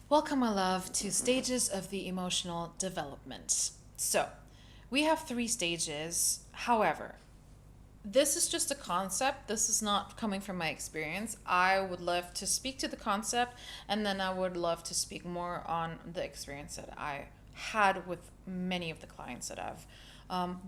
Welcome, my love, to stages of the emotional development. So, we have three stages. However, this is just a concept. This is not coming from my experience. I would love to speak to the concept, and then I would love to speak more on the experience that I had with many of the clients that I've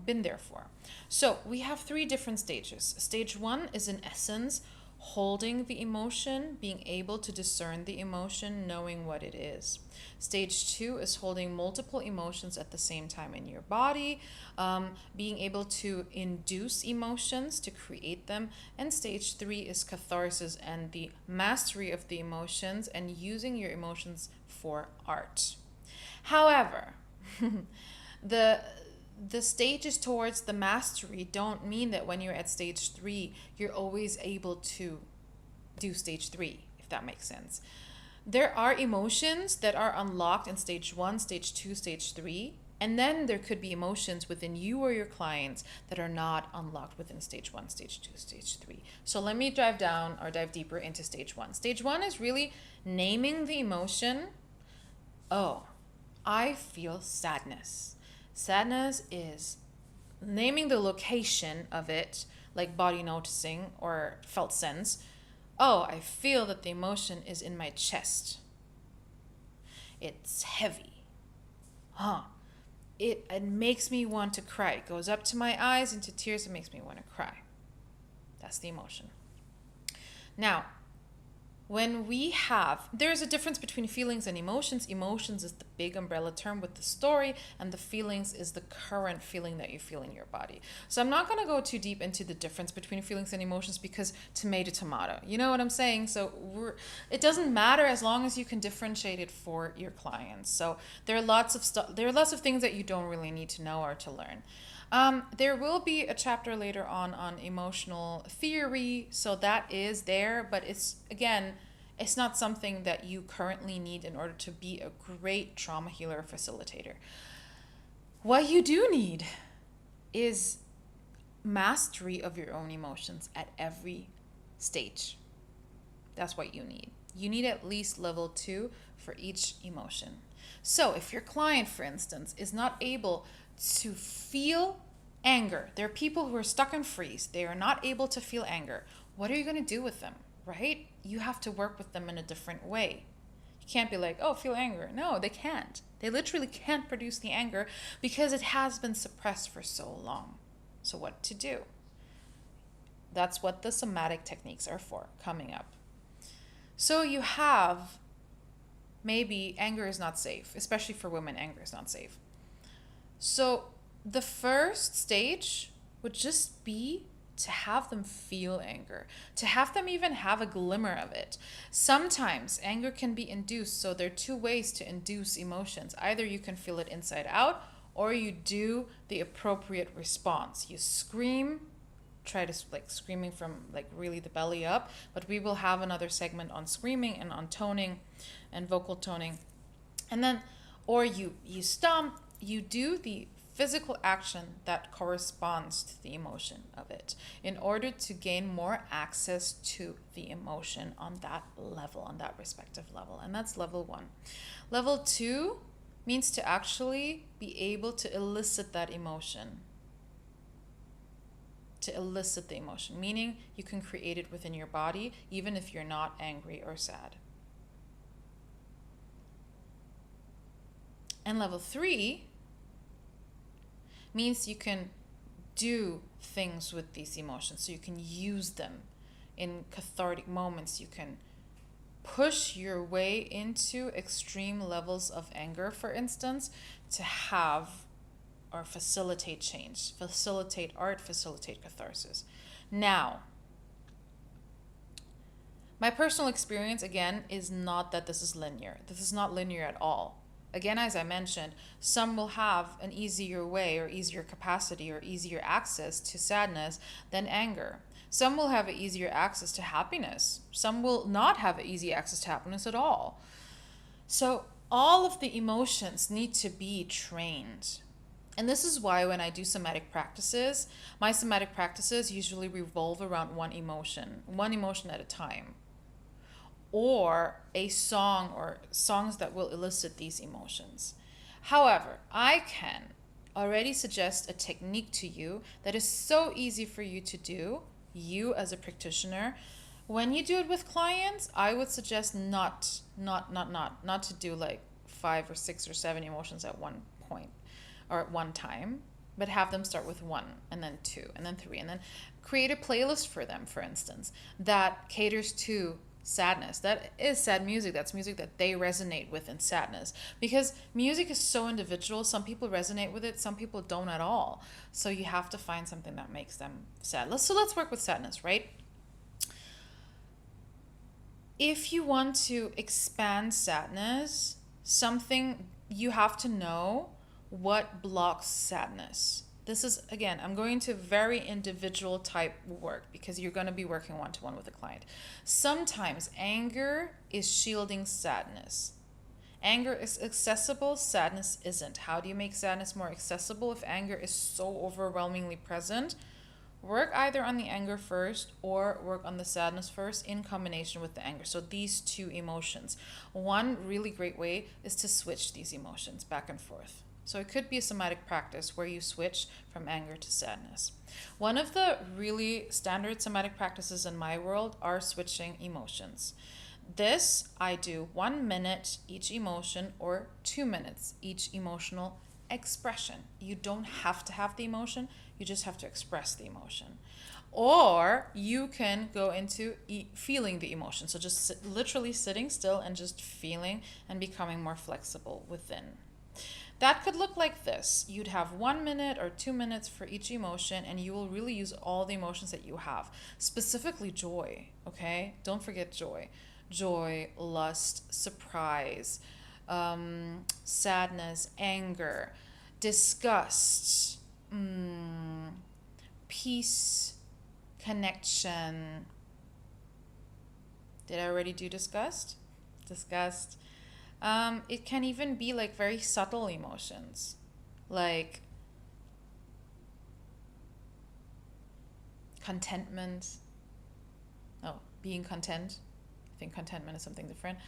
been there for. So, we have three different stages. Stage one is, in essence, holding the emotion, being able to discern the emotion, knowing what it is. Stage two is holding multiple emotions at the same time in your body, being able to induce emotions to create them. And stage three is catharsis and the mastery of the emotions and using your emotions for art. However, the the stages towards the mastery don't mean that when you're at stage three, you're always able to do stage three, if that makes sense. There are emotions that are unlocked in stage one, stage two, stage three, and then there could be emotions within you or your clients that are not unlocked within stage one, stage two, stage three. So let me dive deeper into stage one. Stage one is really naming the emotion. Oh, I feel sadness. Sadness is naming the location of it, like body noticing or felt sense. Oh, I feel that the emotion is in my chest. It's heavy. Huh. It makes me want to cry. It goes up to my eyes into tears. It makes me want to cry. That's the emotion. Now, there's a difference between feelings and emotions. Emotions is the big umbrella term with the story, and the feelings is the current feeling that you feel in your body. So I'm not going to go too deep into the difference between feelings and emotions because tomato, you know what I'm saying? So it doesn't matter as long as you can differentiate it for your clients. So there are lots of things that you don't really need to know or to learn. There will be a chapter later on emotional theory, so that is there, but it's not something that you currently need in order to be a great trauma healer facilitator. What you do need is mastery of your own emotions at every stage. That's what you need. You need at least level 2 for each emotion. So if your client, for instance, is not able to feel anger, there are people who are stuck in freeze, they are not able to feel anger, what are you going to do with them, right? You have to work with them in a different way. You can't be like, oh, feel anger. No, they can't. They literally can't produce the anger because it has been suppressed for so long. So what to do? That's what the somatic techniques are for, coming up. So you have, maybe anger is not safe, especially for women, anger is not safe. So the first stage would just be to have them feel anger, to have them even have a glimmer of it. Sometimes anger can be induced, so there are two ways to induce emotions. Either you can feel it inside out, or you do the appropriate response. You scream, try to screaming from really the belly up, but we will have another segment on screaming and on toning and vocal toning. And then, or you stomp, you do the physical action that corresponds to the emotion of it in order to gain more access to the emotion on that level, on that respective level. And that's level 1. Level 2 means to actually be able to elicit that emotion. To elicit the emotion, meaning you can create it within your body even if you're not angry or sad. And level 3 means you can do things with these emotions. So you can use them in cathartic moments. You can push your way into extreme levels of anger, for instance, to have or facilitate change, facilitate art, facilitate catharsis. Now, my personal experience, again, is not that this is linear. This is not linear at all. Again, as I mentioned, some will have an easier way or easier capacity or easier access to sadness than anger. Some will have an easier access to happiness. Some will not have easy access to happiness at all. So all of the emotions need to be trained. And this is why when I do somatic practices, my somatic practices usually revolve around one emotion at a time. or a song or songs that will elicit these emotions. However, I can already suggest a technique to you that is so easy for you to do, you as a practitioner. When you do it with clients, I would suggest not to do like 5 or 6 or 7 emotions at one point or at one time, but have them start with 1 and then 2 and then 3, and then create a playlist for them, for instance, that caters to sadness. That is sad music. That's music that they resonate with in sadness, because music is so individual. Some people resonate with it, some people don't at all. So you have to find something that makes them sad. Let's work with sadness, right? If you want to expand sadness, something you have to know what blocks sadness. This is, again, I'm going to very individual type work because you're going to be working one-to-one with a client. Sometimes anger is shielding sadness. Anger is accessible, sadness isn't. How do you make sadness more accessible if anger is so overwhelmingly present? Work either on the anger first or work on the sadness first in combination with the anger. So these two emotions. One really great way is to switch these emotions back and forth. So it could be a somatic practice where you switch from anger to sadness. One of the really standard somatic practices in my world are switching emotions. This I do 1 minute each emotion or 2 minutes each emotional expression. You don't have to have the emotion, you just have to express the emotion. Or you can go into feeling the emotion. So just literally sitting still and just feeling and becoming more flexible within. That could look like this. You'd have 1 minute or 2 minutes for each emotion, and you will really use all the emotions that you have. Specifically joy, okay? Don't forget joy. Joy, lust, surprise, sadness, anger, disgust, peace, connection. Did I already do disgust? Disgust. It can even be like very subtle emotions, like contentment. Oh, being content. I think contentment is something different.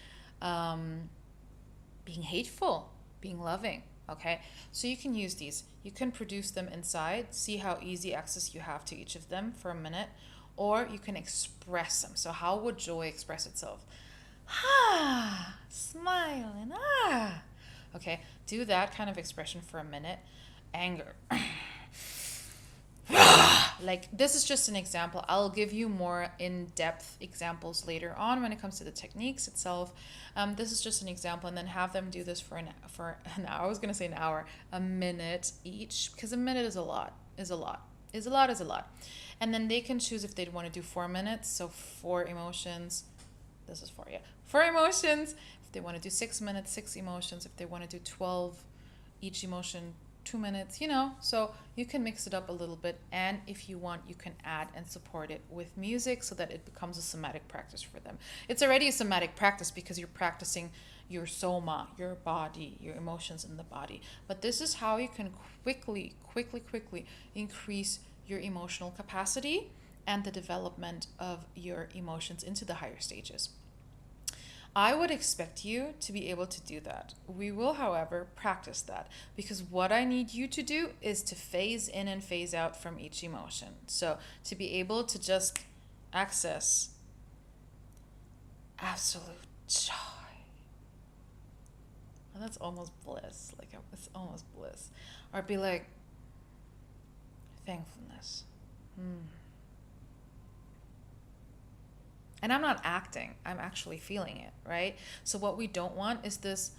Being hateful, being loving. Okay, so you can use these. You can produce them inside, see how easy access you have to each of them for a minute, or you can express them. So how would joy express itself? Ah, smile and ah. Okay, do that kind of expression for a minute. Anger. Like, this is just an example. I'll give you more in-depth examples later on when it comes to the techniques itself. This is just an example, and then have them do this for an hour. I was gonna say an hour, a minute each, because a minute is a lot. And then they can choose if they'd want to do 4 minutes, so 4 emotions. This is 4, yeah. 4 emotions. If they want to do 6 minutes, 6 emotions. If they want to do 12, each emotion 2 minutes, so you can mix it up a little bit, and if you want, you can add and support it with music so that it becomes a somatic practice for them. It's already a somatic practice because you're practicing your soma, your body, your emotions in the body. But this is how you can quickly increase your emotional capacity and the development of your emotions into the higher stages. I would expect you to be able to do that. We will, however, practice that, because what I need you to do is to phase in and phase out from each emotion. So to be able to just access absolute joy. And that's almost bliss. Like, it's almost bliss. Or be like, thankfulness. And I'm not acting, I'm actually feeling it, right? So what we don't want is this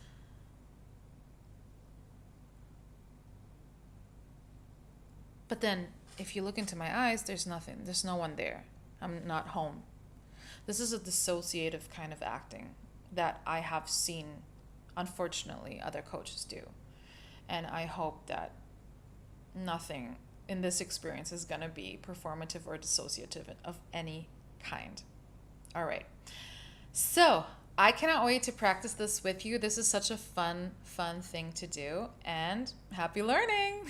but then if you look into my eyes, there's nothing, there's no one there. I'm not home. This is a dissociative kind of acting that I have seen, unfortunately, other coaches do. And I hope that nothing in this experience is going to be performative or dissociative of any kind. All right. So I cannot wait to practice this with you. This is such a fun thing to do, and happy learning.